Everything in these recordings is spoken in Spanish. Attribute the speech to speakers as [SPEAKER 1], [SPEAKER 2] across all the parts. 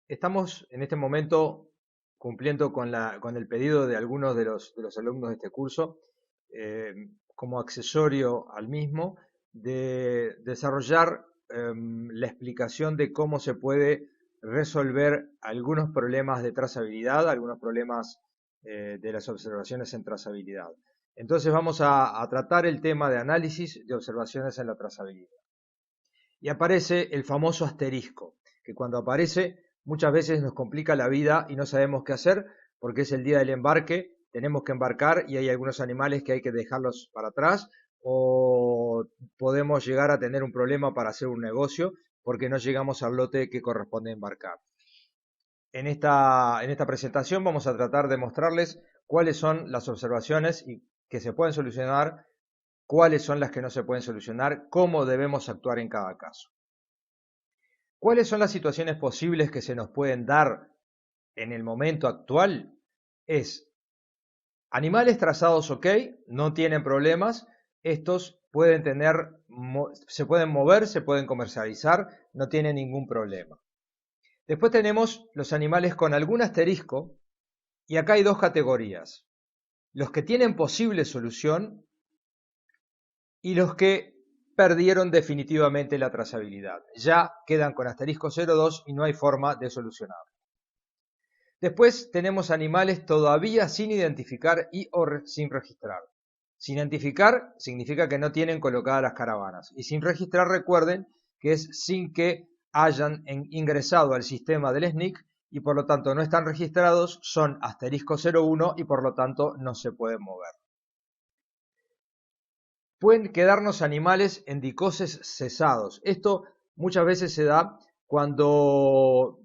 [SPEAKER 1] Estamos en este momento cumpliendo con el pedido de algunos de los alumnos de este curso, eh, como accesorio al mismo, de desarrollar la explicación de cómo se puede resolver algunos problemas de trazabilidad, algunos problemas de las observaciones en trazabilidad. Entonces vamos a tratar el tema de análisis de observaciones en la trazabilidad. Y aparece el famoso asterisco, que cuando aparece muchas veces nos complica la vida y no sabemos qué hacer porque es el día del embarque, tenemos que embarcar y hay algunos animales que hay que dejarlos para atrás o podemos llegar a tener un problema para hacer un negocio porque no llegamos al lote que corresponde embarcar. En esta presentación vamos a tratar de mostrarles cuáles son las observaciones que se pueden solucionar, cuáles son las que no se pueden solucionar, cómo debemos actuar en cada caso. ¿Cuáles son las situaciones posibles que se nos pueden dar en el momento actual? Es animales trazados ok, no tienen problemas, estos pueden se pueden mover, se pueden comercializar, no tienen ningún problema. Después tenemos los animales con algún asterisco y acá hay dos categorías. Los que tienen posible solución y los que perdieron definitivamente la trazabilidad. Ya quedan con asterisco 02 y no hay forma de solucionar. Después tenemos animales todavía sin identificar y o sin registrar. Sin identificar significa que no tienen colocadas las caravanas. Y sin registrar, recuerden que es sin que hayan ingresado al sistema del SNCC y por lo tanto no están registrados, son asterisco 01 y por lo tanto no se pueden mover. Pueden quedarnos animales en dicoses cesados. Esto muchas veces se da cuando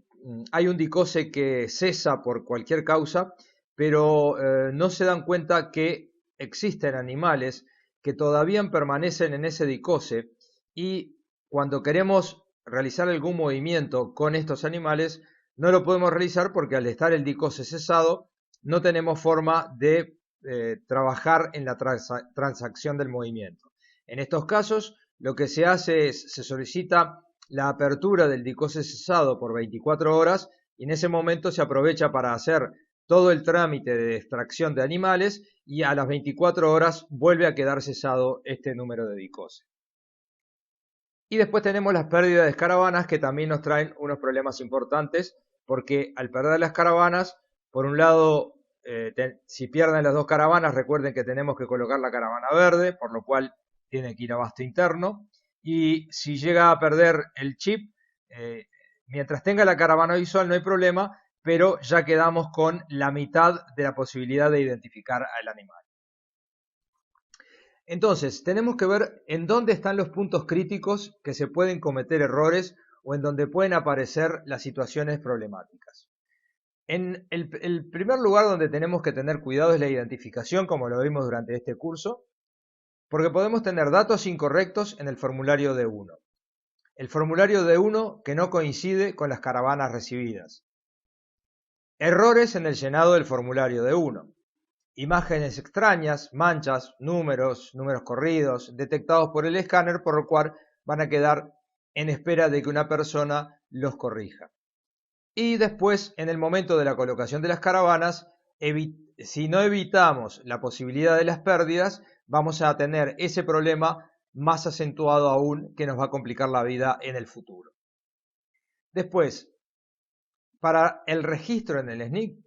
[SPEAKER 1] hay un dicose que cesa por cualquier causa, pero no se dan cuenta que existen animales que todavía permanecen en ese dicose y cuando queremos realizar algún movimiento con estos animales, no lo podemos realizar porque al estar el dicose cesado, no tenemos forma de trabajar en la transacción del movimiento. En estos casos, lo que se hace es, se solicita la apertura del dicose cesado por 24 horas y en ese momento se aprovecha para hacer todo el trámite de extracción de animales y a las 24 horas vuelve a quedar cesado este número de dicose. Y después tenemos las pérdidas de caravanas que también nos traen unos problemas importantes porque al perder las caravanas, por un lado, si pierden las dos caravanas, recuerden que tenemos que colocar la caravana verde, por lo cual tiene que ir a abasto interno. Y si llega a perder el chip, mientras tenga la caravana visual no hay problema, pero ya quedamos con la mitad de la posibilidad de identificar al animal. Entonces, tenemos que ver en dónde están los puntos críticos que se pueden cometer errores o en donde pueden aparecer las situaciones problemáticas. En el primer lugar donde tenemos que tener cuidado es la identificación, como lo vimos durante este curso, porque podemos tener datos incorrectos en el formulario D1. El formulario D1 que no coincide con las caravanas recibidas. Errores en el llenado del formulario D1. Imágenes extrañas, manchas, números corridos, detectados por el escáner, por lo cual van a quedar en espera de que una persona los corrija. Y después, en el momento de la colocación de las caravanas, si no evitamos la posibilidad de las pérdidas, vamos a tener ese problema más acentuado aún que nos va a complicar la vida en el futuro. Después, para el registro en el SNCC,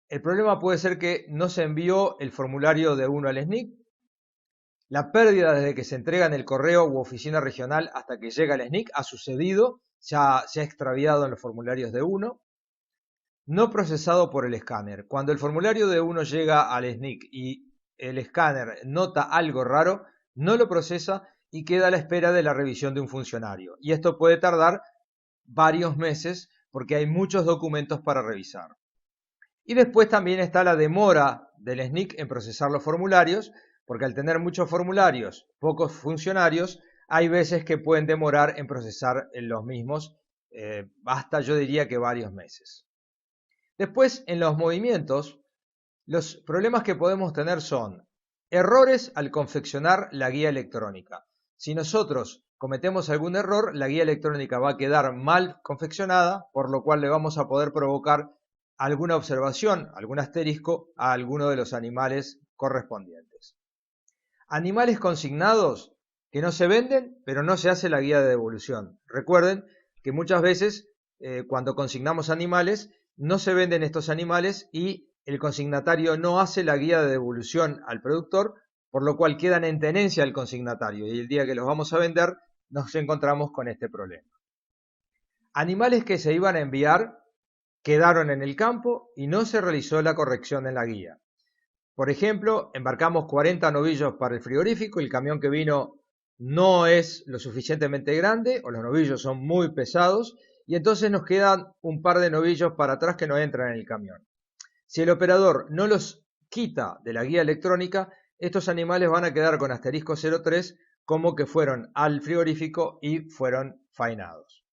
[SPEAKER 1] el problema puede ser que no se envió el formulario D1 al SNCC, la pérdida desde que se entrega en el correo u oficina regional hasta que llega al SNCC ha sucedido, ya se ha extraviado en los formularios D1, no procesado por el escáner. Cuando el formulario D1 llega al SNCC y el escáner nota algo raro, no lo procesa y queda a la espera de la revisión de un funcionario. Y esto puede tardar varios meses porque hay muchos documentos para revisar. Y después también está la demora del SNCC en procesar los formularios, porque al tener muchos formularios, pocos funcionarios, hay veces que pueden demorar en procesar los mismos, hasta yo diría que varios meses. Después, en los movimientos, los problemas que podemos tener son errores al confeccionar la guía electrónica. Si nosotros cometemos algún error, la guía electrónica va a quedar mal confeccionada, por lo cual le vamos a poder provocar alguna observación, algún asterisco a alguno de los animales correspondientes. Animales consignados que no se venden, pero no se hace la guía de devolución. Recuerden que muchas veces cuando consignamos animales, no se venden estos animales y el consignatario no hace la guía de devolución al productor, por lo cual quedan en tenencia del consignatario y el día que los vamos a vender nos encontramos con este problema. Animales que se iban a enviar quedaron en el campo y no se realizó la corrección en la guía. Por ejemplo, embarcamos 40 novillos para el frigorífico y el camión que vino no es lo suficientemente grande o los novillos son muy pesados y entonces nos quedan un par de novillos para atrás que no entran en el camión. Si el operador no los quita de la guía electrónica, estos animales van a quedar con asterisco 03 como que fueron al frigorífico y fueron faenados.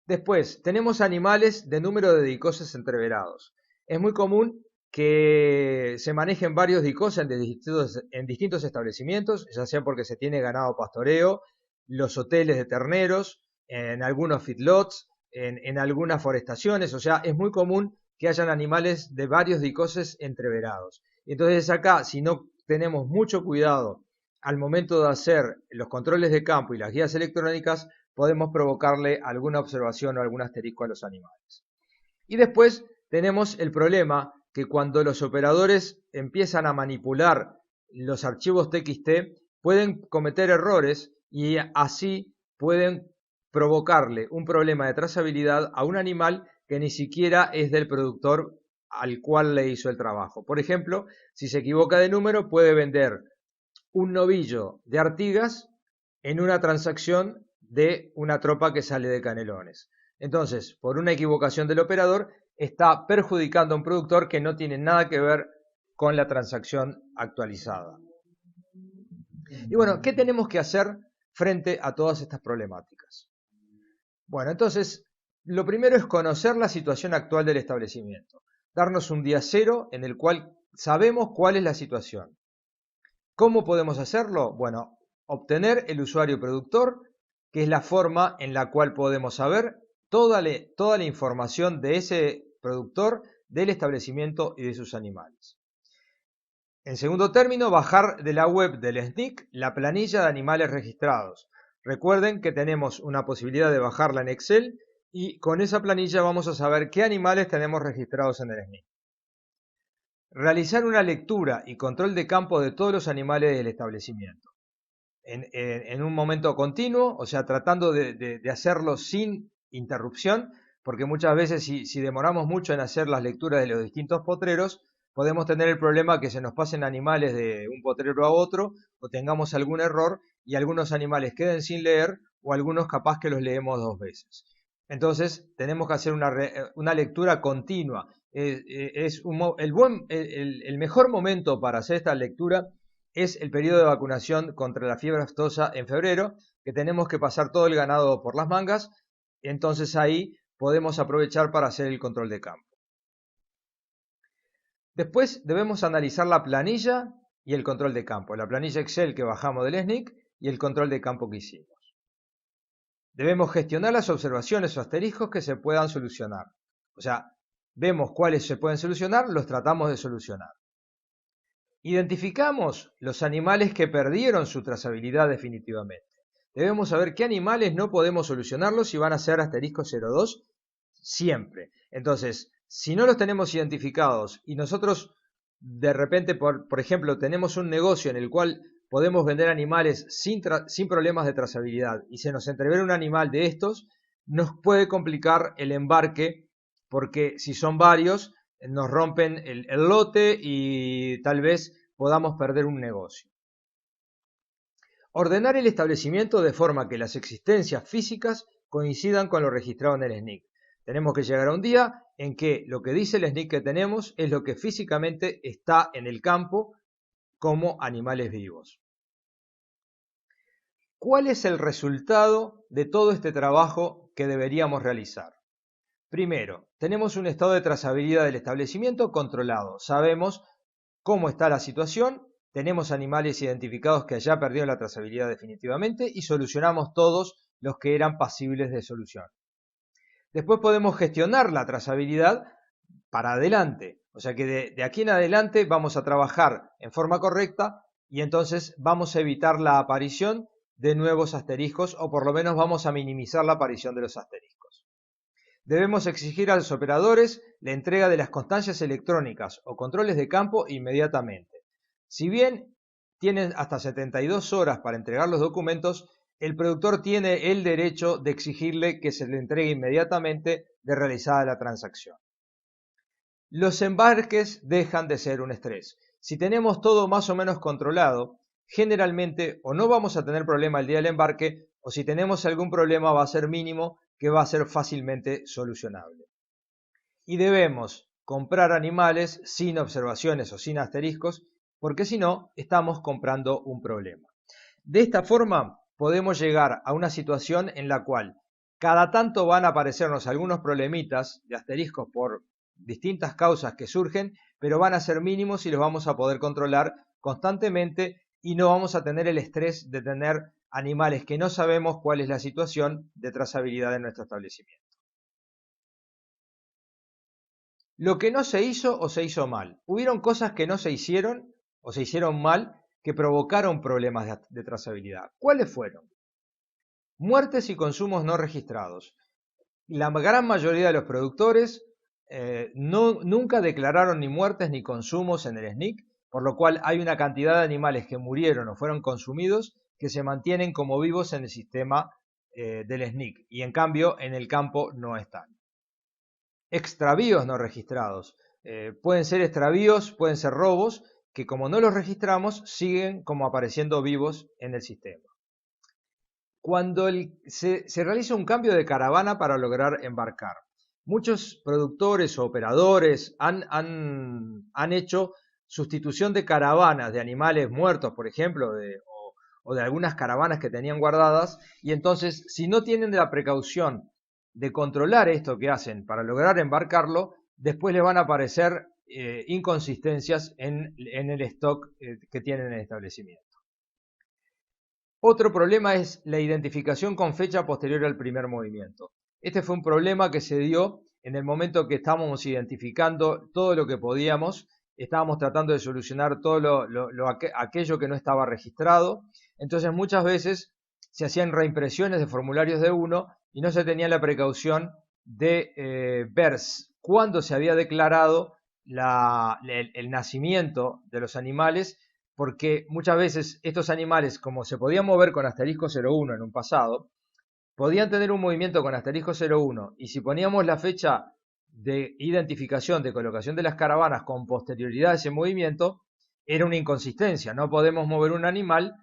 [SPEAKER 1] Después, tenemos animales de número de dicoses entreverados. Es muy común que se manejen varios dicoses en distintos establecimientos, ya sea porque se tiene ganado pastoreo, los hoteles de terneros, en algunos feedlots, en algunas forestaciones, o sea, es muy común que hayan animales de varios dicoses entreverados. Entonces acá, si no tenemos mucho cuidado al momento de hacer los controles de campo y las guías electrónicas, podemos provocarle alguna observación o algún asterisco a los animales. Y después tenemos el problema que cuando los operadores empiezan a manipular los archivos TXT, pueden cometer errores y así pueden provocarle un problema de trazabilidad a un animal que ni siquiera es del productor al cual le hizo el trabajo. Por ejemplo, si se equivoca de número, puede vender un novillo de Artigas en una transacción de una tropa que sale de Canelones. Entonces, por una equivocación del operador, está perjudicando a un productor que no tiene nada que ver con la transacción actualizada. Y bueno, ¿qué tenemos que hacer frente a todas estas problemáticas? Bueno, entonces, lo primero es conocer la situación actual del establecimiento, darnos un día cero en el cual sabemos cuál es la situación. ¿Cómo podemos hacerlo? Bueno, obtener el usuario productor, que es la forma en la cual podemos saber toda la información de ese productor, del establecimiento y de sus animales. En segundo término, bajar de la web del SNIC la planilla de animales registrados. Recuerden que tenemos una posibilidad de bajarla en Excel y con esa planilla vamos a saber qué animales tenemos registrados en el SNIC. Realizar una lectura y control de campo de todos los animales del establecimiento. En un momento continuo, o sea, tratando de hacerlo sin interrupción, porque muchas veces si demoramos mucho en hacer las lecturas de los distintos potreros, podemos tener el problema que se nos pasen animales de un potrero a otro, o tengamos algún error y algunos animales queden sin leer, o algunos capaz que los leemos dos veces. Entonces, tenemos que hacer una lectura continua. El mejor momento para hacer esta lectura es el periodo de vacunación contra la fiebre aftosa en febrero, que tenemos que pasar todo el ganado por las mangas, entonces ahí podemos aprovechar para hacer el control de campo. Después debemos analizar la planilla y el control de campo, la planilla Excel que bajamos del SNIC y el control de campo que hicimos. Debemos gestionar las observaciones o asteriscos que se puedan solucionar. O sea, vemos cuáles se pueden solucionar, los tratamos de solucionar. Identificamos los animales que perdieron su trazabilidad definitivamente. Debemos saber qué animales no podemos solucionarlos y van a ser asterisco 02 siempre. Entonces, si no los tenemos identificados y nosotros de repente, por ejemplo, tenemos un negocio en el cual podemos vender animales sin problemas de trazabilidad y se nos entrevera un animal de estos, nos puede complicar el embarque porque si son varios, nos rompen el lote y tal vez podamos perder un negocio. Ordenar el establecimiento de forma que las existencias físicas coincidan con lo registrado en el SNIC. Tenemos que llegar a un día en que lo que dice el SNIC que tenemos es lo que físicamente está en el campo como animales vivos. ¿Cuál es el resultado de todo este trabajo que deberíamos realizar? Primero, tenemos un estado de trazabilidad del establecimiento controlado. Sabemos cómo está la situación tenemos animales identificados que ya perdieron la trazabilidad definitivamente y solucionamos todos los que eran pasibles de solución. Después podemos gestionar la trazabilidad para adelante, o sea que de aquí en adelante vamos a trabajar en forma correcta y entonces vamos a evitar la aparición de nuevos asteriscos o por lo menos vamos a minimizar la aparición de los asteriscos. Debemos exigir a los operadores la entrega de las constancias electrónicas o controles de campo inmediatamente. Si bien tienen hasta 72 horas para entregar los documentos, el productor tiene el derecho de exigirle que se le entregue inmediatamente de realizada la transacción. Los embarques dejan de ser un estrés. Si tenemos todo más o menos controlado, generalmente o no vamos a tener problema el día del embarque o si tenemos algún problema va a ser mínimo que va a ser fácilmente solucionable. Y debemos comprar animales sin observaciones o sin asteriscos porque si no estamos comprando un problema. De esta forma podemos llegar a una situación en la cual cada tanto van a aparecernos algunos problemitas de asteriscos por distintas causas que surgen, pero van a ser mínimos y los vamos a poder controlar constantemente y no vamos a tener el estrés de tener animales que no sabemos cuál es la situación de trazabilidad de nuestro establecimiento. Lo que no se hizo o se hizo mal. Hubieron cosas que no se hicieron o se hicieron mal que provocaron problemas de trazabilidad. ¿Cuáles fueron? Muertes y consumos no registrados. La gran mayoría de los productores nunca declararon ni muertes ni consumos en el SNIC, por lo cual hay una cantidad de animales que murieron o fueron consumidos que se mantienen como vivos en el sistema del SNIC y en cambio en el campo no están. Extravíos no registrados. Pueden ser extravíos, pueden ser robos, que como no los registramos siguen como apareciendo vivos en el sistema. Cuando se realiza un cambio de caravana para lograr embarcar, muchos productores o operadores han hecho sustitución de caravanas de animales muertos, por ejemplo, o de algunas caravanas que tenían guardadas, y entonces si no tienen la precaución de controlar esto que hacen para lograr embarcarlo, después les van a aparecer inconsistencias en el stock que tienen en el establecimiento. Otro problema es la identificación con fecha posterior al primer movimiento. Este fue un problema que se dio en el momento que estábamos identificando todo lo que podíamos, estábamos tratando de solucionar todo aquello que no estaba registrado. Entonces muchas veces se hacían reimpresiones de formularios de uno y no se tenía la precaución de ver cuándo se había declarado el nacimiento de los animales, porque muchas veces estos animales, como se podían mover con asterisco 01 en un pasado, podían tener un movimiento con asterisco 01 y si poníamos la fecha de identificación, de colocación de las caravanas con posterioridad a ese movimiento, era una inconsistencia. No podemos mover un animal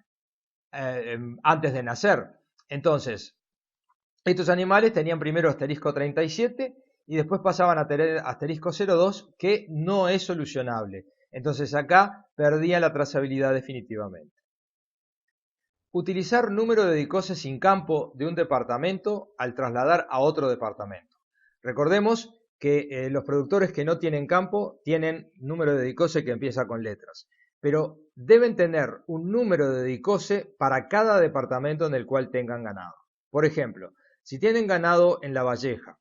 [SPEAKER 1] antes de nacer. Entonces, estos animales tenían primero asterisco 37 y después pasaban a tener asterisco 02, que no es solucionable. Entonces acá perdía la trazabilidad definitivamente. Utilizar número de DICOSE sin campo de un departamento al trasladar a otro departamento. Recordemos que los productores que no tienen campo tienen número de DICOSE que empieza con letras, pero deben tener un número de DICOSE para cada departamento en el cual tengan ganado. Por ejemplo, si tienen ganado en La Valleja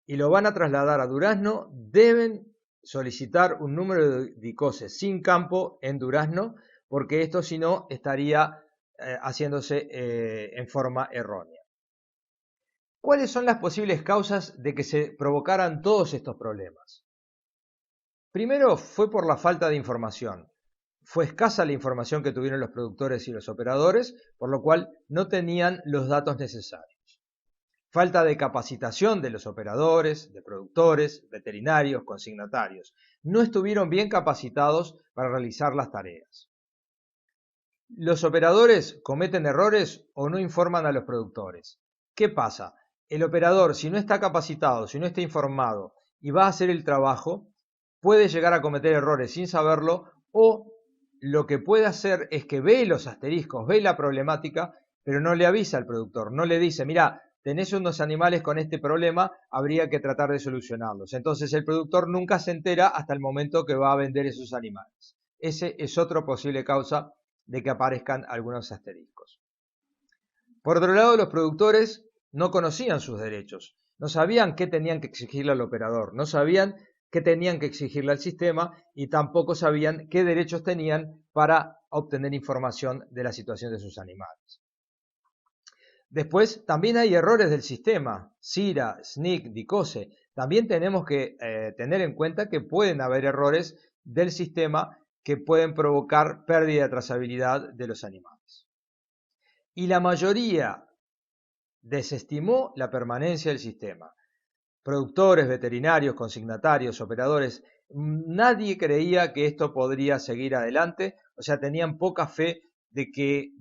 [SPEAKER 1] y lo van a trasladar a Durazno, deben solicitar un número de DICOSE sin campo en Durazno, porque esto si no estaría haciéndose en forma errónea. ¿Cuáles son las posibles causas de que se provocaran todos estos problemas? Primero fue por la falta de información. Fue escasa la información que tuvieron los productores y los operadores, por lo cual no tenían los datos necesarios. Falta de capacitación de los operadores, de productores, veterinarios, consignatarios. No estuvieron bien capacitados para realizar las tareas. Los operadores cometen errores o no informan a los productores. ¿Qué pasa? El operador, si no está capacitado, si no está informado y va a hacer el trabajo, puede llegar a cometer errores sin saberlo, o lo que puede hacer es que ve los asteriscos, ve la problemática, pero no le avisa al productor, no le dice, mira, tenés unos animales con este problema, habría que tratar de solucionarlos. Entonces el productor nunca se entera hasta el momento que va a vender esos animales. ese es otro posible causa de que aparezcan algunos asteriscos. Por otro lado, los productores no conocían sus derechos, no sabían qué tenían que exigirle al operador, no sabían qué tenían que exigirle al sistema y tampoco sabían qué derechos tenían para obtener información de la situación de sus animales. Después, también hay errores del sistema, CIRA, SNIC, DICOSE. También tenemos que tener en cuenta que pueden haber errores del sistema que pueden provocar pérdida de trazabilidad de los animales. Y la mayoría desestimó la permanencia del sistema. Productores, veterinarios, consignatarios, operadores, nadie creía que esto podría seguir adelante, o sea, tenían poca fe de que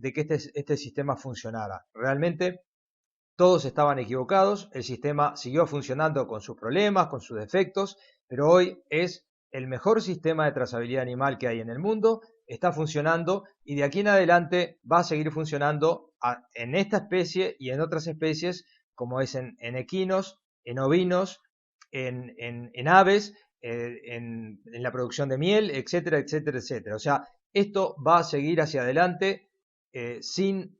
[SPEAKER 1] este sistema funcionara. Realmente todos estaban equivocados, el sistema siguió funcionando con sus problemas, con sus defectos, pero hoy es el mejor sistema de trazabilidad animal que hay en el mundo, está funcionando y de aquí en adelante va a seguir funcionando en esta especie y en otras especies, como es en equinos, en ovinos, en aves, en la producción de miel, etcétera, etcétera, etcétera. O sea, esto va a seguir hacia adelante sin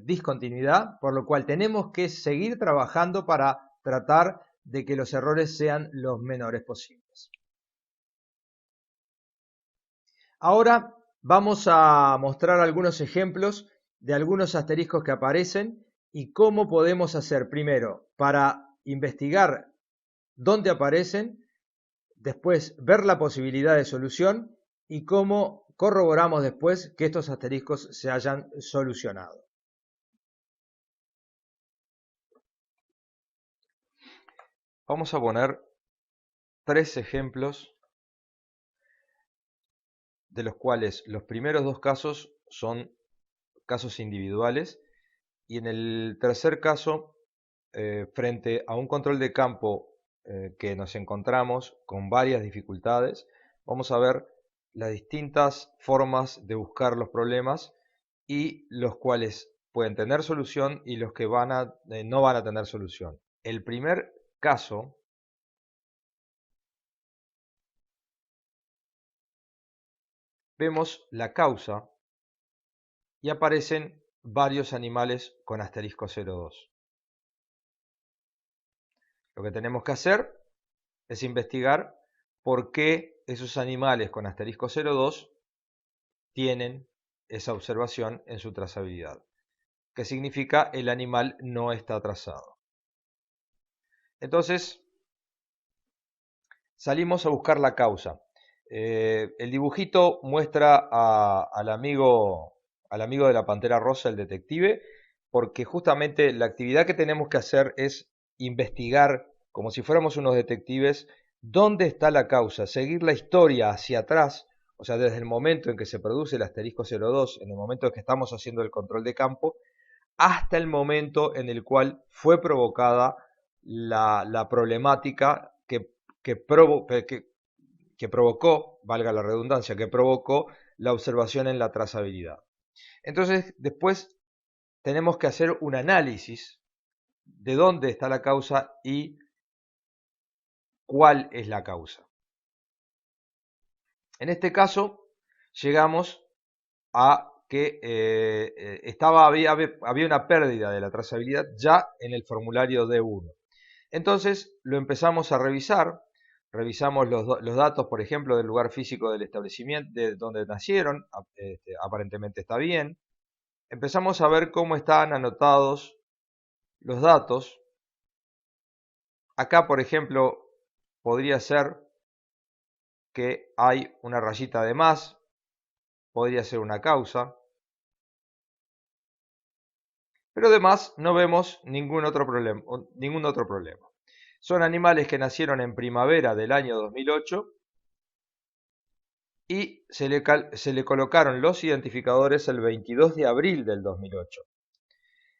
[SPEAKER 1] discontinuidad, por lo cual tenemos que seguir trabajando para tratar de que los errores sean los menores posibles. Ahora vamos a mostrar algunos ejemplos de algunos asteriscos que aparecen y cómo podemos hacer primero para investigar dónde aparecen, después ver la posibilidad de solución y cómo corroboramos después que estos asteriscos se hayan solucionado. Vamos a poner 3 ejemplos de los cuales los primeros 2 casos son casos individuales y en el tercer caso, frente a un control de campo que nos encontramos con varias dificultades, vamos a ver las distintas formas de buscar los problemas y los cuales pueden tener solución y los que no van a tener solución. El primer caso vemos la causa y aparecen varios animales con asterisco 02. Lo que tenemos que hacer es investigar por qué esos animales con asterisco 02 tienen esa observación en su trazabilidad, que significa el animal no está trazado. Entonces, salimos a buscar la causa. El dibujito muestra al amigo de la pantera rosa, el detective, porque justamente la actividad que tenemos que hacer es investigar, como si fuéramos unos detectives, dónde está la causa, seguir la historia hacia atrás, o sea, desde el momento en que se produce el asterisco 02, en el momento en que estamos haciendo el control de campo, hasta el momento en el cual fue provocada la problemática que provocó, valga la redundancia, que provocó la observación en la trazabilidad. Entonces, después tenemos que hacer un análisis de dónde está la causa y cuál es la causa. En este caso, llegamos a que había una pérdida de la trazabilidad ya en el formulario D1. Entonces lo empezamos a revisar, revisamos los datos, por ejemplo, del lugar físico del establecimiento, de donde nacieron, aparentemente está bien. Empezamos a ver cómo están anotados los datos. Acá, por ejemplo, podría ser que hay una rayita de más, podría ser una causa. Pero además no vemos ningún otro problema. Son animales que nacieron en primavera del año 2008 y se le colocaron los identificadores el 22 de abril del 2008.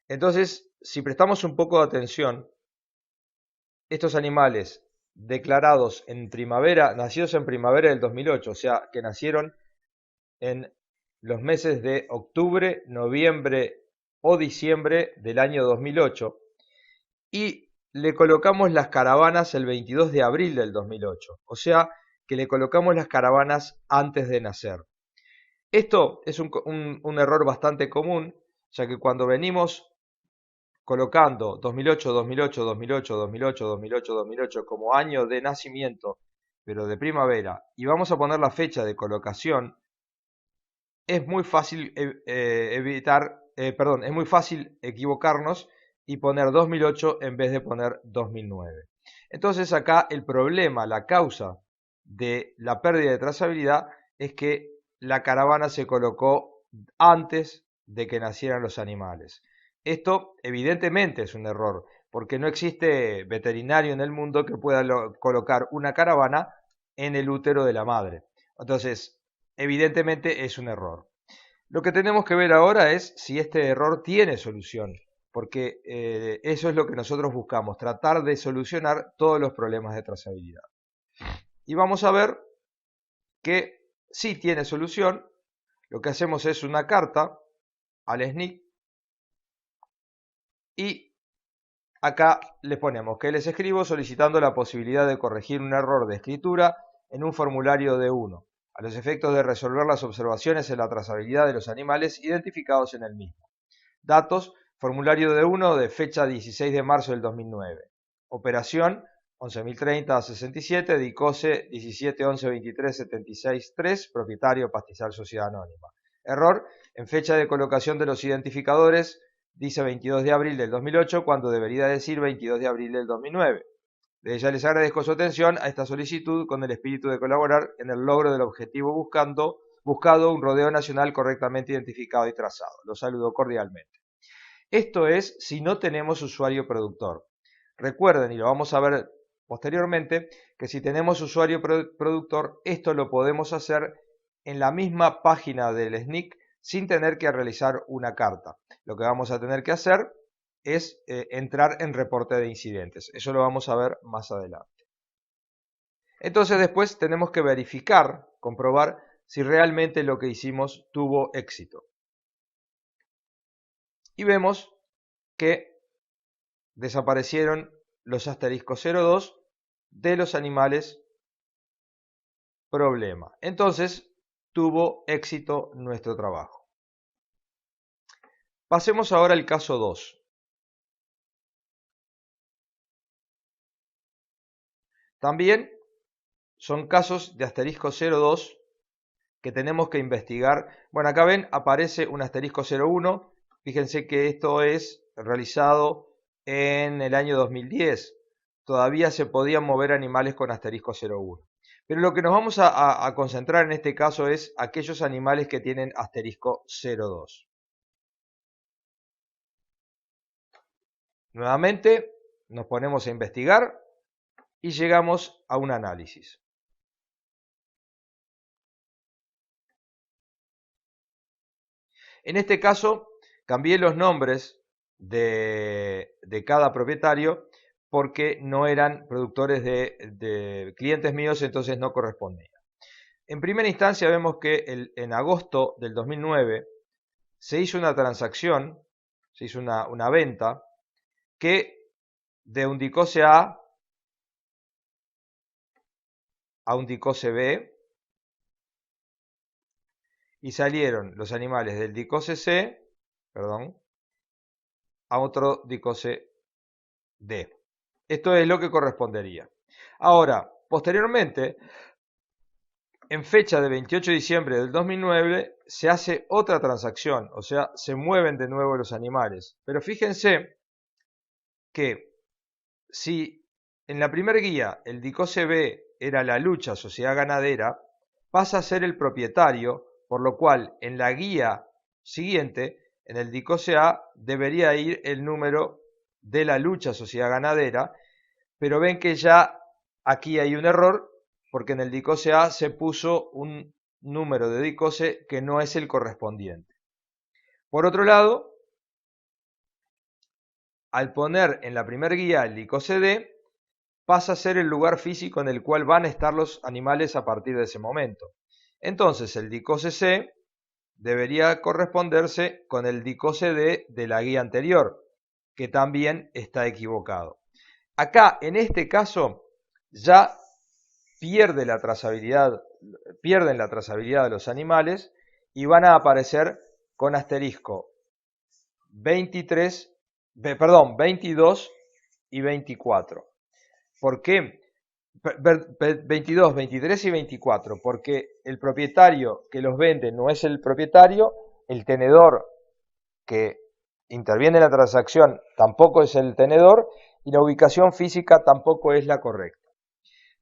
[SPEAKER 1] Entonces, si prestamos un poco de atención, estos animales declarados en primavera, nacidos en primavera del 2008, o sea, que nacieron en los meses de octubre, noviembre o diciembre del año 2008 y le colocamos las caravanas el 22 de abril del 2008. O sea que le colocamos las caravanas antes de nacer. Esto es un error bastante común, ya que cuando venimos colocando 2008, 2008, 2008, 2008, 2008, 2008 como año de nacimiento, pero de primavera, y vamos a poner la fecha de colocación, es muy fácil es muy fácil equivocarnos y poner 2008 en vez de poner 2009. Entonces acá el problema, la causa de la pérdida de trazabilidad es que la caravana se colocó antes de que nacieran los animales. Esto evidentemente es un error, porque no existe veterinario en el mundo que pueda colocar una caravana en el útero de la madre. Entonces, evidentemente es un error. Lo que tenemos que ver ahora es si este error tiene solución, porque eso es lo que nosotros buscamos, tratar de solucionar todos los problemas de trazabilidad. Y vamos a ver que sí tiene solución. Lo que hacemos es una carta al SNCC y acá les ponemos que les escribo solicitando la posibilidad de corregir un error de escritura en un formulario D1, a los efectos de resolver las observaciones en la trazabilidad de los animales identificados en el mismo. Datos, formulario D1 de fecha 16 de marzo del 2009. Operación 11.030-67, DICOSE 17.11.23.76.3, propietario Pastizal Sociedad Anónima. Error, en fecha de colocación de los identificadores, dice 22 de abril del 2008, cuando debería decir 22 de abril del 2009. Desde ya les agradezco su atención a esta solicitud con el espíritu de colaborar en el logro del objetivo buscado un rodeo nacional correctamente identificado y trazado. Los saludo cordialmente. Esto es si no tenemos usuario productor. Recuerden, y lo vamos a ver posteriormente, que si tenemos usuario productor, esto lo podemos hacer en la misma página del SNCC sin tener que realizar una carta. Lo que vamos a tener que hacer es entrar en reporte de incidentes. Eso lo vamos a ver más adelante. Entonces después tenemos que verificar, comprobar si realmente lo que hicimos tuvo éxito. Y vemos que desaparecieron los asteriscos 02 de los animales problema. Entonces tuvo éxito nuestro trabajo. Pasemos ahora al caso 2. También son casos de asterisco 02 que tenemos que investigar. Bueno, acá ven, aparece un asterisco 01. Fíjense que esto es realizado en el año 2010. Todavía se podían mover animales con asterisco 01. Pero lo que nos vamos a concentrar en este caso es aquellos animales que tienen asterisco 02. Nuevamente nos ponemos a investigar y llegamos a un análisis. En este caso cambié los nombres de cada propietario porque no eran productores de clientes míos, entonces no correspondía. En primera instancia vemos que en agosto del 2009 se hizo una transacción, se hizo una venta que de un DICOSE A a un DICOSE B y salieron los animales del DICOSE C, a otro DICOSE D. Esto es lo que correspondería. Ahora, posteriormente, en fecha de 28 de diciembre del 2009, se hace otra transacción, o sea, se mueven de nuevo los animales. Pero fíjense que si en la primera guía el DICOSE B era la lucha sociedad ganadera, pasa a ser el propietario, por lo cual en la guía siguiente, en el DICOSE A, debería ir el número de la lucha sociedad ganadera, pero ven que ya aquí hay un error, porque en el DICOSE A se puso un número de DICOSE que no es el correspondiente. Por otro lado, al poner en la primera guía el DICOSE D, pasa a ser el lugar físico en el cual van a estar los animales a partir de ese momento. Entonces el DICOSE C debería corresponderse con el DICOSE D de la guía anterior, que también está equivocado. Acá, en este caso, ya pierden la trazabilidad de los animales y van a aparecer con asterisco 22 y 24. ¿Por qué? 22, 23 y 24, porque el propietario que los vende no es el propietario, el tenedor que interviene en la transacción tampoco es el tenedor y la ubicación física tampoco es la correcta.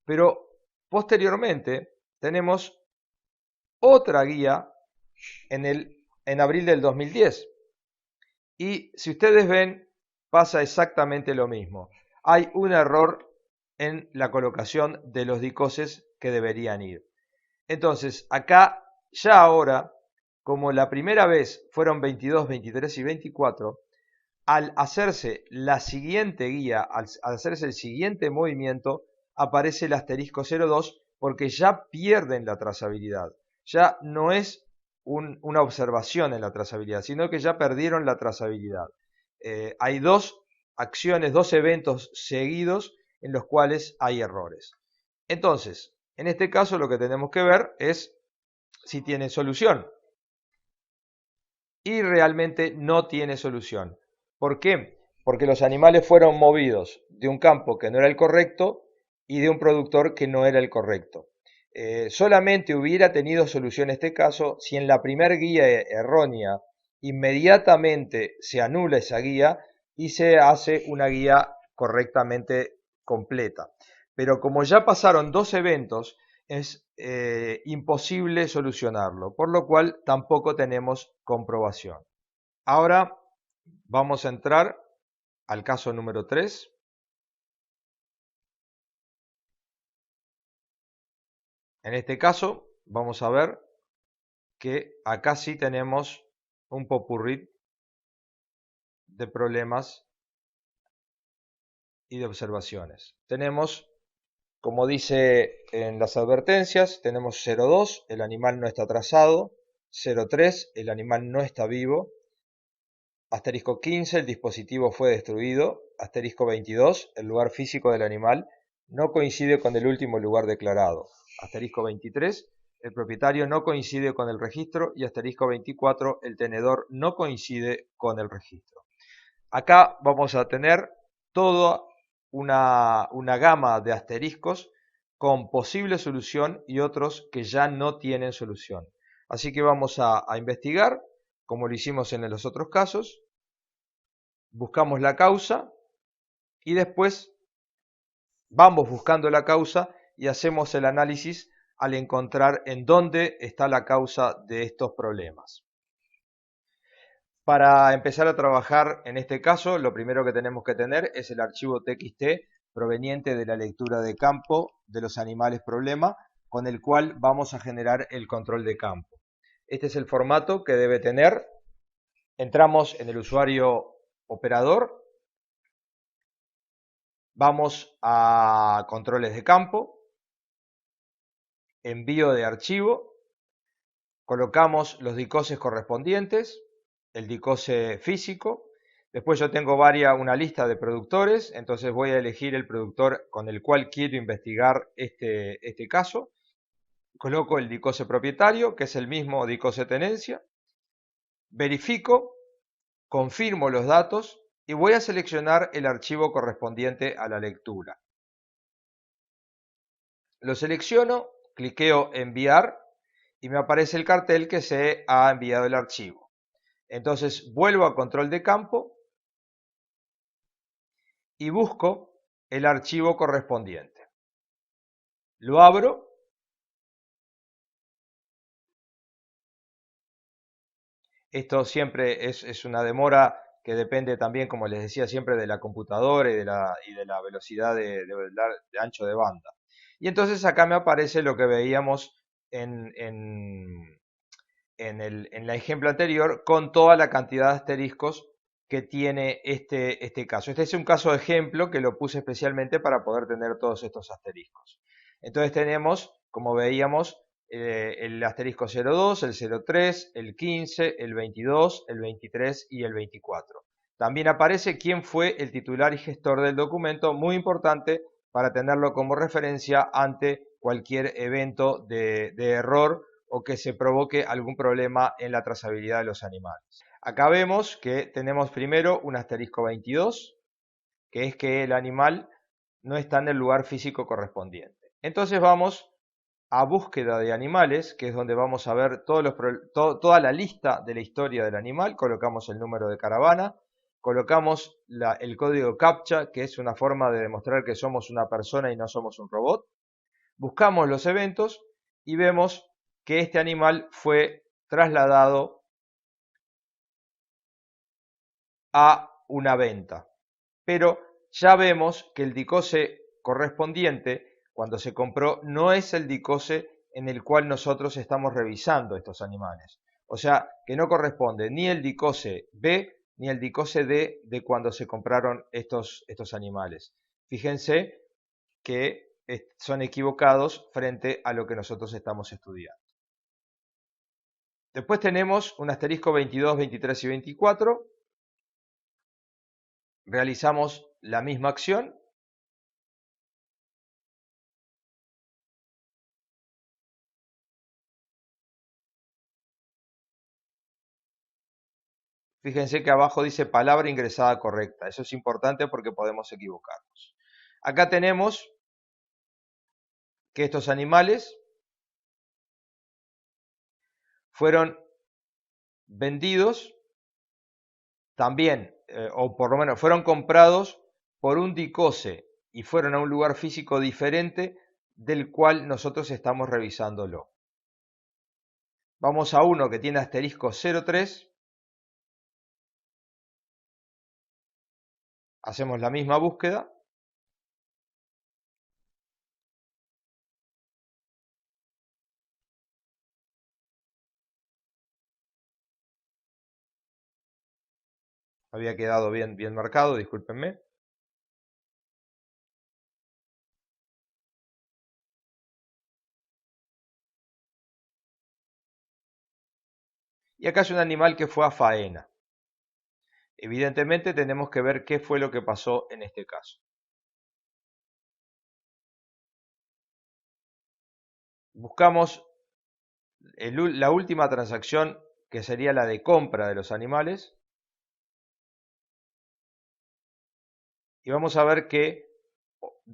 [SPEAKER 1] Pero posteriormente tenemos otra guía en abril del 2010 y si ustedes ven pasa exactamente lo mismo. Hay un error en la colocación de los dicoses que deberían ir. Entonces, acá, ya ahora, como la primera vez fueron 22, 23 y 24, al hacerse la siguiente guía, al hacerse el siguiente movimiento, aparece el asterisco 02 porque ya pierden la trazabilidad. Ya no es una observación en la trazabilidad, sino que ya perdieron la trazabilidad. Hay dos acciones, dos eventos seguidos en los cuales hay errores. Entonces, en este caso lo que tenemos que ver es si tiene solución. Y realmente no tiene solución. ¿Por qué? Porque los animales fueron movidos de un campo que no era el correcto y de un productor que no era el correcto. Solamente hubiera tenido solución este caso si en la primera guía errónea inmediatamente se anula esa guía y se hace una guía correctamente completa. Pero como ya pasaron dos eventos, es imposible solucionarlo, por lo cual tampoco tenemos comprobación. Ahora vamos a entrar al caso número 3. En este caso vamos a ver que acá sí tenemos un popurrí de problemas y de observaciones. Tenemos, como dice en las advertencias, tenemos 0,2, el animal no está trazado, 0,3, el animal no está vivo, asterisco 15, el dispositivo fue destruido, asterisco 22, el lugar físico del animal no coincide con el último lugar declarado, asterisco 23, el propietario no coincide con el registro y asterisco 24, el tenedor no coincide con el registro. Acá vamos a tener toda una gama de asteriscos con posible solución y otros que ya no tienen solución. Así que vamos a investigar, como lo hicimos en los otros casos, buscamos la causa y después vamos buscando la causa y hacemos el análisis al encontrar en dónde está la causa de estos problemas. Para empezar a trabajar en este caso, lo primero que tenemos que tener es el archivo TXT proveniente de la lectura de campo de los animales problema, con el cual vamos a generar el control de campo. Este es el formato que debe tener. Entramos en el usuario operador, vamos a controles de campo, envío de archivo, colocamos los dicoses correspondientes, el dicose físico, después yo tengo una lista de productores, entonces voy a elegir el productor con el cual quiero investigar este caso, coloco el dicose propietario, que es el mismo dicose tenencia, verifico, confirmo los datos y voy a seleccionar el archivo correspondiente a la lectura. Lo selecciono, cliqueo enviar y me aparece el cartel que se ha enviado el archivo. Entonces vuelvo a control de campo y busco el archivo correspondiente. Lo abro. Esto siempre es una demora que depende también, como les decía, siempre de la computadora y de la velocidad de ancho de banda. Y entonces acá me aparece lo que veíamos en el ejemplo anterior con toda la cantidad de asteriscos que tiene este caso. Este es un caso de ejemplo que lo puse especialmente para poder tener todos estos asteriscos. Entonces tenemos, como veíamos, el asterisco 02, el 03, el 15, el 22, el 23 y el 24. También aparece quién fue el titular y gestor del documento, muy importante para tenerlo como referencia ante cualquier evento de error o que se provoque algún problema en la trazabilidad de los animales. Acá vemos que tenemos primero un asterisco 22, que es que el animal no está en el lugar físico correspondiente. Entonces vamos a búsqueda de animales, que es donde vamos a ver toda la lista de la historia del animal, colocamos el número de caravana, colocamos el código CAPTCHA, que es una forma de demostrar que somos una persona y no somos un robot, buscamos los eventos y vemos que este animal fue trasladado a una venta. Pero ya vemos que el DICOSE correspondiente, cuando se compró, no es el DICOSE en el cual nosotros estamos revisando estos animales. O sea, que no corresponde ni el DICOSE B ni el DICOSE D de cuando se compraron estos animales. Fíjense que son equivocados frente a lo que nosotros estamos estudiando. Después tenemos un asterisco 22, 23 y 24. Realizamos la misma acción. Fíjense que abajo dice palabra ingresada correcta. Eso es importante porque podemos equivocarnos. Acá tenemos que estos animales fueron vendidos también, o por lo menos fueron comprados por un DICOSE y fueron a un lugar físico diferente del cual nosotros estamos revisándolo. Vamos a uno que tiene asterisco 03. Hacemos la misma búsqueda. Había quedado bien marcado, discúlpenme. Y acá es un animal que fue a faena. Evidentemente tenemos que ver qué fue lo que pasó en este caso. Buscamos la última transacción, que sería la de compra de los animales. Y vamos a ver que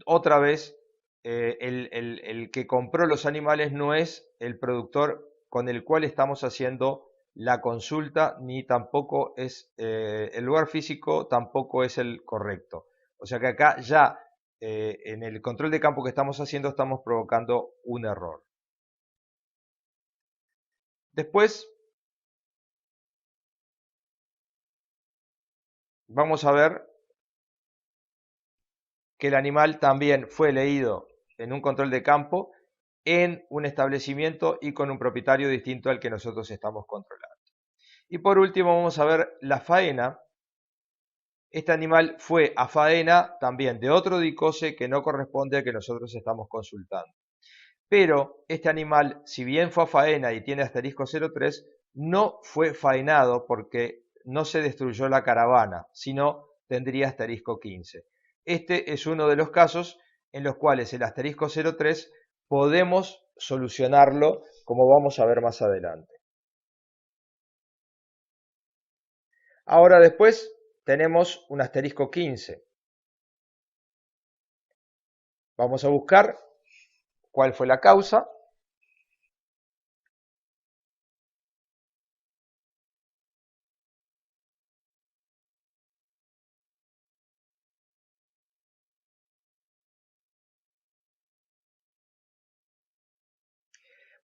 [SPEAKER 1] otra vez el que compró los animales no es el productor con el cual estamos haciendo la consulta, ni tampoco es el lugar físico, tampoco es el correcto. O sea que acá ya en el control de campo que estamos haciendo estamos provocando un error. Después vamos a ver que el animal también fue leído en un control de campo en un establecimiento y con un propietario distinto al que nosotros estamos controlando. Y por último vamos a ver la faena. Este animal fue a faena también de otro DICOSE que no corresponde al que nosotros estamos consultando. Pero este animal, si bien fue a faena y tiene asterisco 03, no fue faenado porque no se destruyó la caravana, sino tendría asterisco 15. Este es uno de los casos en los cuales el asterisco 03 podemos solucionarlo, como vamos a ver más adelante. Ahora después tenemos un asterisco 15. Vamos a buscar cuál fue la causa.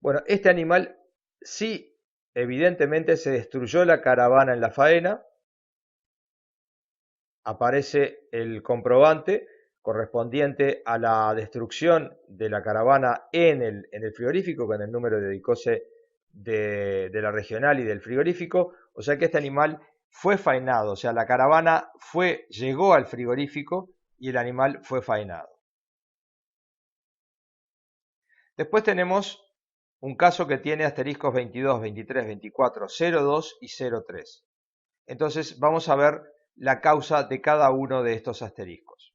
[SPEAKER 1] Bueno, este animal sí, evidentemente se destruyó la caravana en la faena. Aparece el comprobante correspondiente a la destrucción de la caravana en el frigorífico con el número de DICOSE de la regional y del frigorífico. O sea que este animal fue faenado, o sea, la caravana llegó al frigorífico y el animal fue faenado. Después tenemos un caso que tiene asteriscos 22, 23, 24, 02 y 03. Entonces vamos a ver la causa de cada uno de estos asteriscos.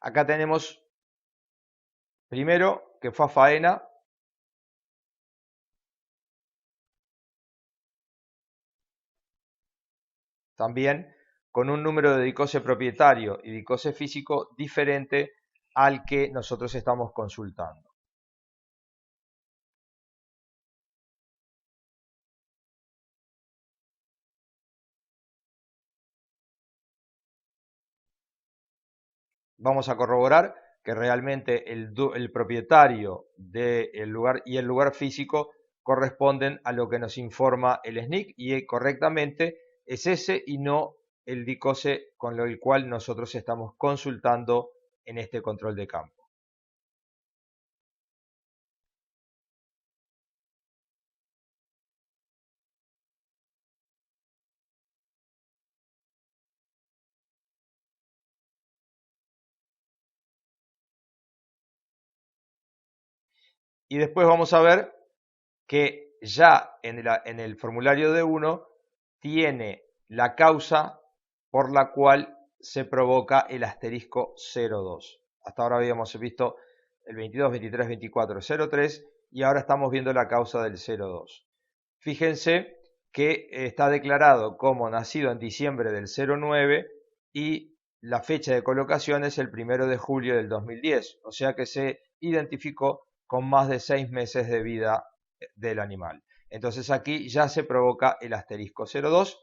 [SPEAKER 1] Acá tenemos primero que fue a faena, también con un número de DICOSE propietario y DICOSE físico diferente al que nosotros estamos consultando. Vamos a corroborar que realmente el propietario del lugar y el lugar físico corresponden a lo que nos informa el SNIC y correctamente es ese y no el DICOSE con el cual nosotros estamos consultando en este control de campo. Y después vamos a ver que ya en el formulario D1 tiene la causa por la cual se provoca el asterisco 02. Hasta ahora habíamos visto el 22, 23, 24, 03 y ahora estamos viendo la causa del 02. Fíjense que está declarado como nacido en diciembre del 09 y la fecha de colocación es el 1 de julio del 2010, o sea que se identificó con más de 6 meses de vida del animal. Entonces aquí ya se provoca el asterisco 02,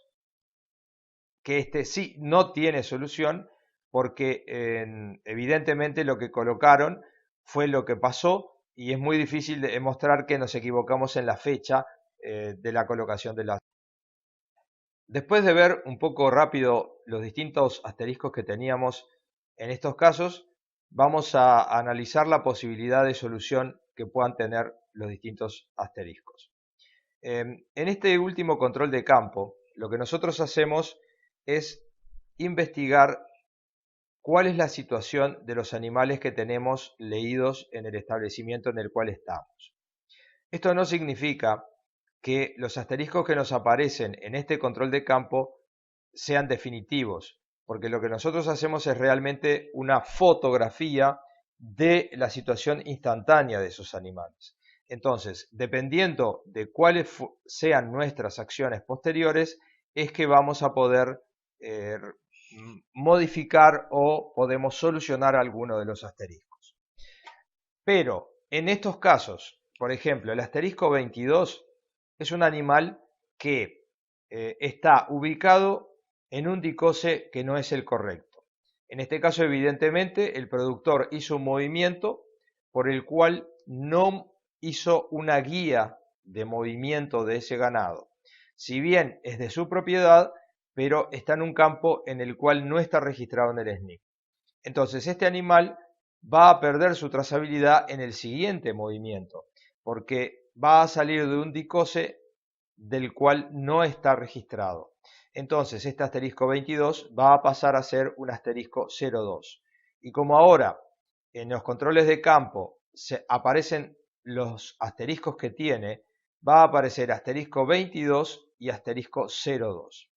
[SPEAKER 1] que este sí no tiene solución porque evidentemente lo que colocaron fue lo que pasó y es muy difícil demostrar que nos equivocamos en la fecha de la colocación de la... Después de ver un poco rápido los distintos asteriscos que teníamos en estos casos, vamos a analizar la posibilidad de solución que puedan tener los distintos asteriscos. En este último control de campo, lo que nosotros hacemos es investigar cuál es la situación de los animales que tenemos leídos en el establecimiento en el cual estamos. Esto no significa que los asteriscos que nos aparecen en este control de campo sean definitivos, porque lo que nosotros hacemos es realmente una fotografía de la situación instantánea de esos animales. Entonces, dependiendo de cuáles sean nuestras acciones posteriores, es que vamos a poder modificar o podemos solucionar alguno de los asteriscos. Pero en estos casos, por ejemplo, el asterisco 22 es un animal que está ubicado en un DICOSE que no es el correcto. En este caso, evidentemente, el productor hizo un movimiento por el cual no hizo una guía de movimiento de ese ganado. Si bien es de su propiedad, pero está en un campo en el cual no está registrado en el SNIC. Entonces, este animal va a perder su trazabilidad en el siguiente movimiento, porque va a salir de un DICOSE del cual no está registrado. Entonces, este asterisco 22 va a pasar a ser un asterisco 02. Y como ahora en los controles de campo aparecen los asteriscos que tiene, va a aparecer asterisco 22 y asterisco 02.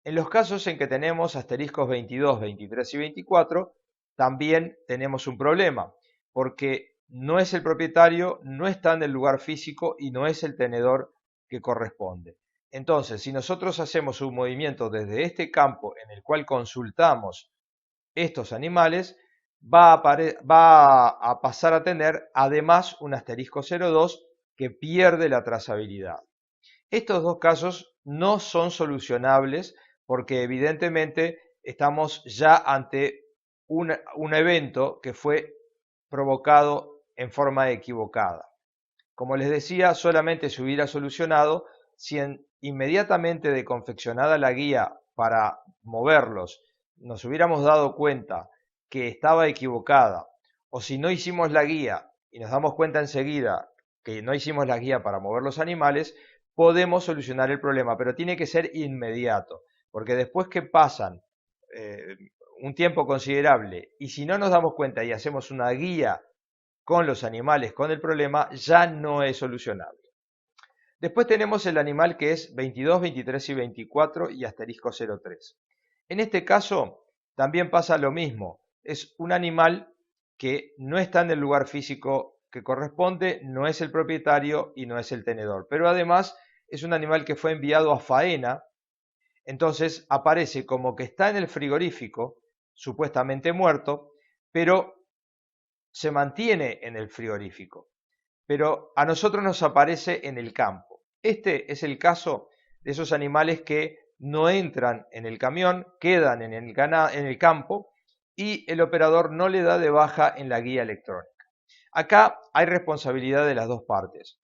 [SPEAKER 1] En los casos en que tenemos asteriscos 22, 23 y 24, también tenemos un problema, porque no es el propietario, no está en el lugar físico y no es el tenedor que corresponde. Entonces, si nosotros hacemos un movimiento desde este campo en el cual consultamos estos animales, va a pasar a tener además un asterisco 02 que pierde la trazabilidad. Estos dos casos no son solucionables porque evidentemente estamos ya ante un evento que fue provocado en forma equivocada. Como les decía, solamente se hubiera solucionado si inmediatamente de confeccionada la guía para moverlos nos hubiéramos dado cuenta que estaba equivocada, o si no hicimos la guía y nos damos cuenta enseguida que no hicimos la guía para mover los animales, podemos solucionar el problema, pero tiene que ser inmediato, porque después que pasan eh, un tiempo considerable y si no nos damos cuenta y hacemos una guía con los animales con el problema, ya no es solucionable. Después tenemos el animal que es 22, 23 y 24 y asterisco 03. En este caso también pasa lo mismo. es un animal que no está en el lugar físico que corresponde, no es el propietario y no es el tenedor. Pero además es un animal que fue enviado a faena, entonces aparece como que está en el frigorífico, supuestamente muerto, pero se mantiene en el frigorífico. Pero a nosotros nos aparece en el campo. Este es el caso de esos animales que no entran en el camión, quedan en el campo y el operador no le da de baja en la guía electrónica. Acá hay responsabilidad de las dos partes.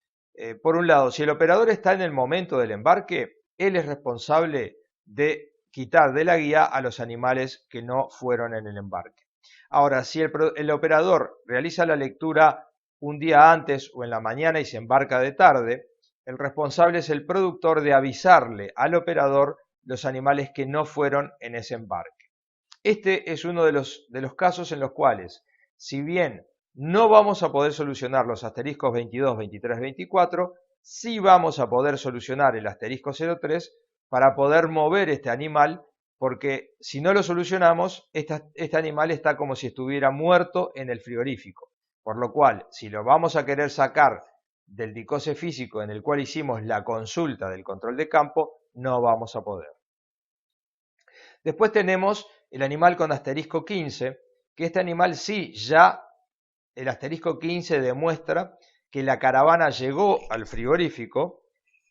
[SPEAKER 1] Por un lado, si el operador está en el momento del embarque, él es responsable de quitar de la guía a los animales que no fueron en el embarque. Ahora, si el operador realiza la lectura un día antes o en la mañana y se embarca de tarde, el responsable es el productor de avisarle al operador los animales que no fueron en ese embarque. Este es uno de los casos en los cuales, si bien no vamos a poder solucionar los asteriscos 22, 23, 24, sí vamos a poder solucionar el asterisco 03 para poder mover este animal, porque si no lo solucionamos, este animal está como si estuviera muerto en el frigorífico. Por lo cual, si lo vamos a querer sacar del DICOSE físico en el cual hicimos la consulta del control de campo, no vamos a poder. Después tenemos el animal con asterisco 15, que este animal sí, ya el asterisco 15 demuestra que la caravana llegó al frigorífico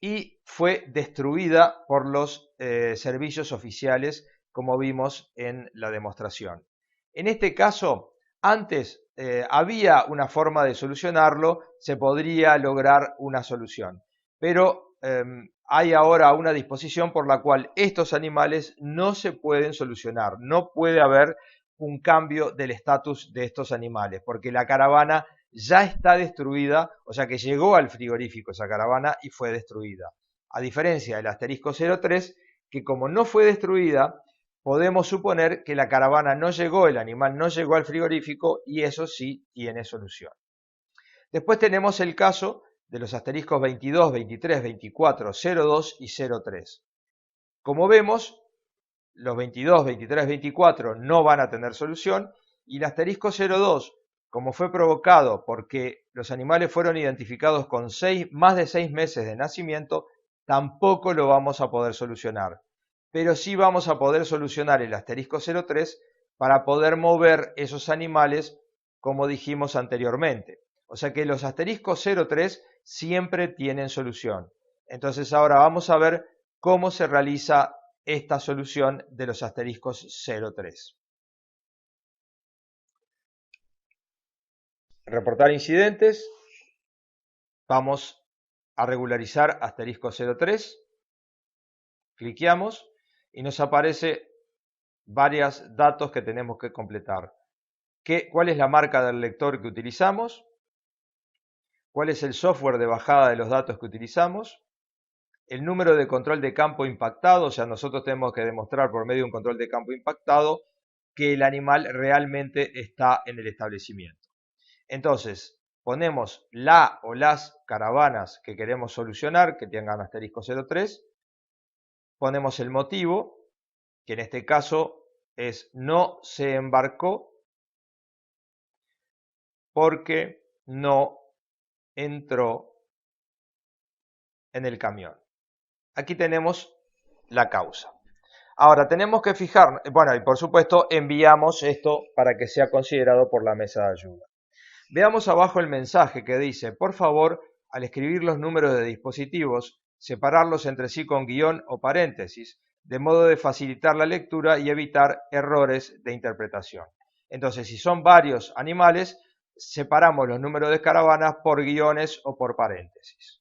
[SPEAKER 1] y fue destruida por los servicios oficiales, como vimos en la demostración. En este caso, antes había una forma de solucionarlo, se podría lograr una solución, pero hay ahora una disposición por la cual estos animales no se pueden solucionar, no puede haber un cambio del estatus de estos animales, porque la caravana ya está destruida, o sea que llegó al frigorífico esa caravana y fue destruida. A diferencia del asterisco 03, que como no fue destruida, podemos suponer que la caravana no llegó, el animal no llegó al frigorífico y eso sí tiene solución. Después tenemos el caso de los asteriscos 22, 23, 24, 02 y 03. Como vemos, los 22, 23, 24 no van a tener solución y el asterisco 02, como fue provocado porque los animales fueron identificados con más de 6 meses de nacimiento, tampoco lo vamos a poder solucionar. Pero sí vamos a poder solucionar el asterisco 03 para poder mover esos animales como dijimos anteriormente. O sea que los asteriscos 03 siempre tienen solución. Entonces ahora vamos a ver cómo se realiza esta solución de los asteriscos 03. Reportar incidentes. Vamos a regularizar asterisco 03. Cliqueamos y nos aparece varios datos que tenemos que completar. ¿Cuál es la marca del lector que utilizamos? ¿Cuál es el software de bajada de los datos que utilizamos? El número de control de campo impactado, o sea, nosotros tenemos que demostrar por medio de un control de campo impactado que el animal realmente está en el establecimiento. Entonces, ponemos la o las caravanas que queremos solucionar, que tengan asterisco 03, ponemos el motivo, que en este caso es no se embarcó porque no entró en el camión. Aquí tenemos la causa. Ahora tenemos que fijar, bueno, y por supuesto enviamos esto para que sea considerado por la mesa de ayuda. Veamos abajo el mensaje que dice, por favor, al escribir los números de dispositivos, separarlos entre sí con guión o paréntesis, de modo de facilitar la lectura y evitar errores de interpretación. Entonces, si son varios animales, separamos los números de caravanas por guiones o por paréntesis.